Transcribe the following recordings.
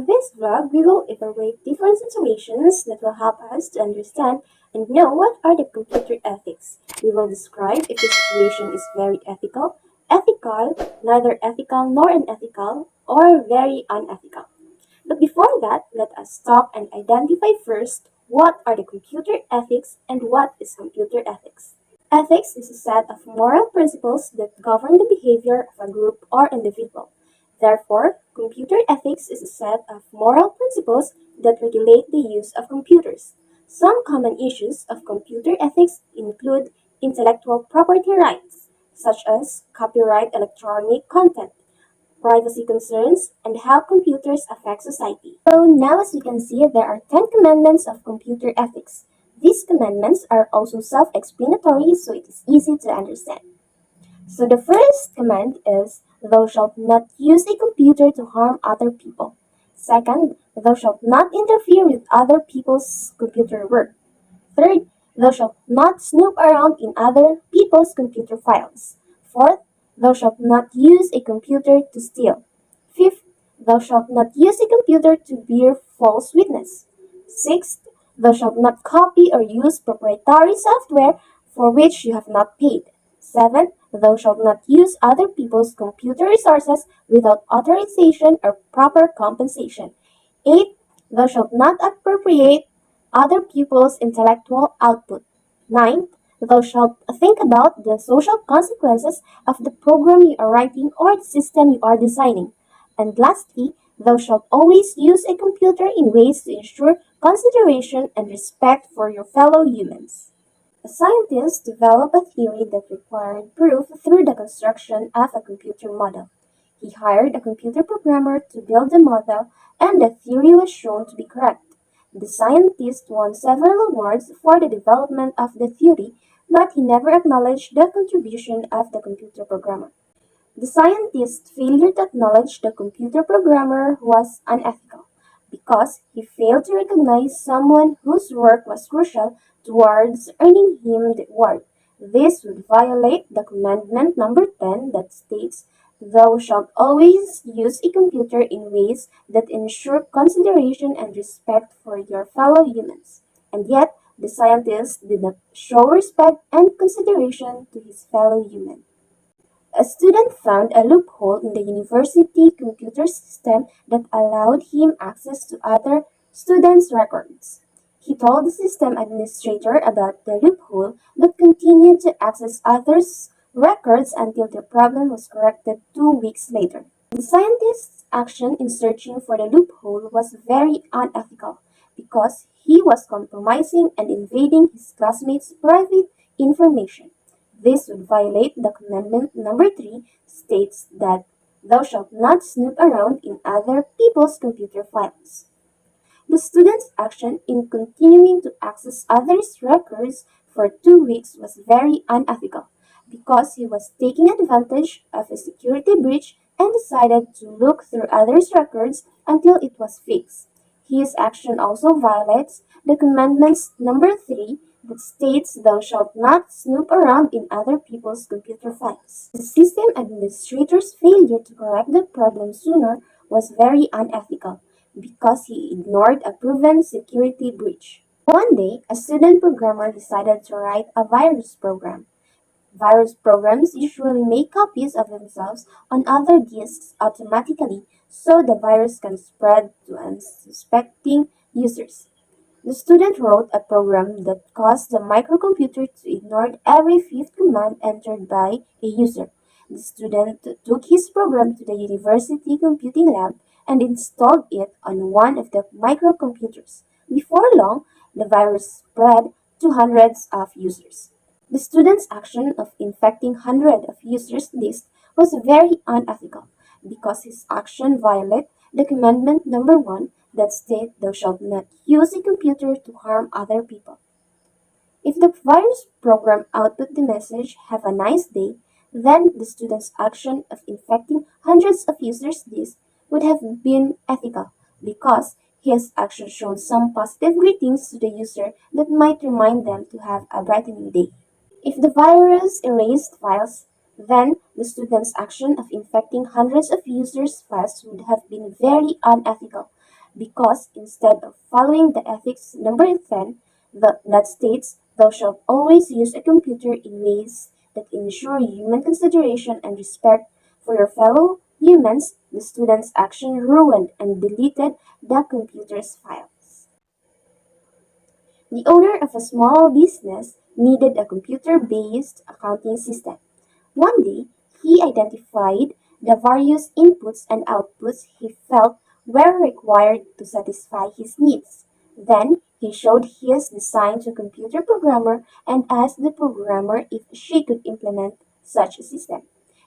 In this vlog, we will evaluate different situations that will help us to understand and know what are the computer ethics. We will describe if the situation is very ethical, neither ethical nor unethical, or very unethical. But before that, let us stop and identify first what are the computer ethics and what is computer ethics. Ethics is a set of moral principles that govern the behavior of a group or individual. Therefore, computer ethics is a set of moral principles that regulate the use of computers. Some common issues of computer ethics include intellectual property rights, such as copyright electronic content, privacy concerns, and how computers affect society. So now as we can see, there are 10 commandments of computer ethics. These commandments are also self-explanatory, so it is easy to understand. So the first command is, thou shalt not use a computer to harm other people. Second, thou shalt not interfere with other people's computer work. Third, thou shalt not snoop around in other people's computer files. Fourth, thou shalt not use a computer to steal. Fifth, thou shalt not use a computer to bear false witness. Sixth, thou shalt not copy or use proprietary software for which you have not paid. Seventh, thou shalt not use other people's computer resources without authorization or proper compensation. Eighth, thou shalt not appropriate other people's intellectual output. Ninth, thou shalt think about the social consequences of the program you are writing or the system you are designing. And lastly, thou shalt always use a computer in ways to ensure consideration and respect for your fellow humans. A scientist developed a theory that required proof through the construction of a computer model. He hired a computer programmer to build the model, and the theory was shown to be correct. The scientist won several awards for the development of the theory, but he never acknowledged the contribution of the computer programmer. The scientist's failure to acknowledge the computer programmer was unethical because he failed to recognize someone whose work was crucial towards earning him the award. This would violate the commandment number 10 that states, thou shalt always use a computer in ways that ensure consideration and respect for your fellow humans. And yet, the scientist did not show respect and consideration to his fellow human. A student found a loophole in the university computer system that allowed him access to other students' records. He told the system administrator about the loophole but continued to access others' records until the problem was corrected 2 weeks later. The scientist's action in searching for the loophole was very unethical because he was compromising and invading his classmates' private information. This would violate the commandment number 3 states that thou shalt not snoop around in other people's computer files. The student's action in continuing to access others' records for 2 weeks was very unethical because he was taking advantage of a security breach and decided to look through others' records until it was fixed. His action also violates the commandments number 3 that states thou shalt not snoop around in other people's computer files. The system administrator's failure to correct the problem sooner was very unethical because he ignored a proven security breach. One day, a student programmer decided to write a virus program. Virus programs usually make copies of themselves on other disks automatically so the virus can spread to unsuspecting users. The student wrote a program that caused the microcomputer to ignore every fifth command entered by a user. The student took his program to the university computing lab and installed it on one of the microcomputers. Before long, the virus spread to hundreds of users. The student's action of infecting hundreds of users' disks was very unethical because his action violated the commandment number 1 that states thou shalt not use a computer to harm other people. If the virus program output the message, have a nice day, then the student's action of infecting hundreds of users' disks would have been ethical because his action showed some positive greetings to the user that might remind them to have a brightening day. If the virus erased files, then the student's action of infecting hundreds of users' files would have been very unethical because instead of following the ethics number 10 that states thou shalt always use a computer in ways that ensure human consideration and respect for your fellow humans, the student's action ruined and deleted the computer's files. The owner of a small business needed a computer-based accounting system. One day, he identified the various inputs and outputs he felt were required to satisfy his needs. Then, he showed his design to a computer programmer and asked the programmer if she could implement such a system.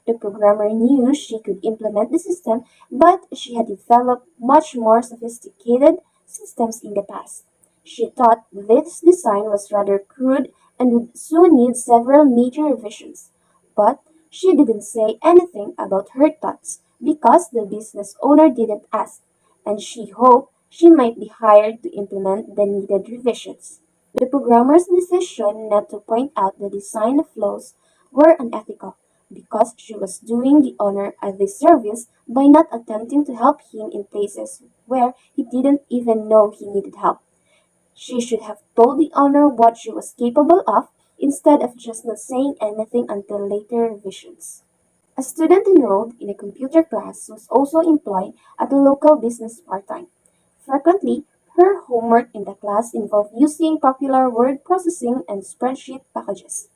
The programmer knew she could implement the system, but she had developed much more sophisticated systems in the past. She thought this design was rather crude and would soon need several major revisions. But she didn't say anything about her thoughts because the business owner didn't ask, and she hoped she might be hired to implement the needed revisions. The programmer's decision not to point out the design flaws were unethical because she was doing the owner a disservice by not attempting to help him in places where he didn't even know he needed help. She should have told the owner what she was capable of instead of just not saying anything until later revisions. A student enrolled in a computer class was also employed at a local business part-time. Frequently, her homework in the class involved using popular word processing and spreadsheet packages.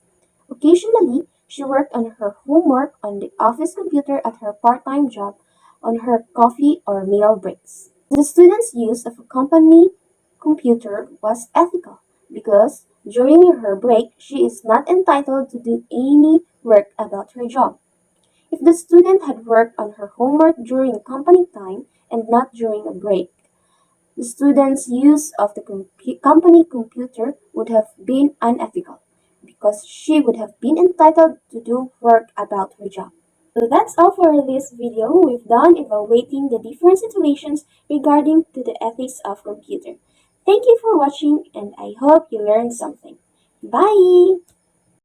Occasionally, she worked on her homework on the office computer at her part-time job on her coffee or meal breaks. The student's use of a company computer was ethical because during her break, she is not entitled to do any work about her job. If the student had worked on her homework during company time and not during a break, the student's use of the company computer would have been unethical because she would have been entitled to do work about her job. So that's all for this video. We've done evaluating the different situations regarding to the ethics of computer. Thank you for watching and I hope you learned something. Bye!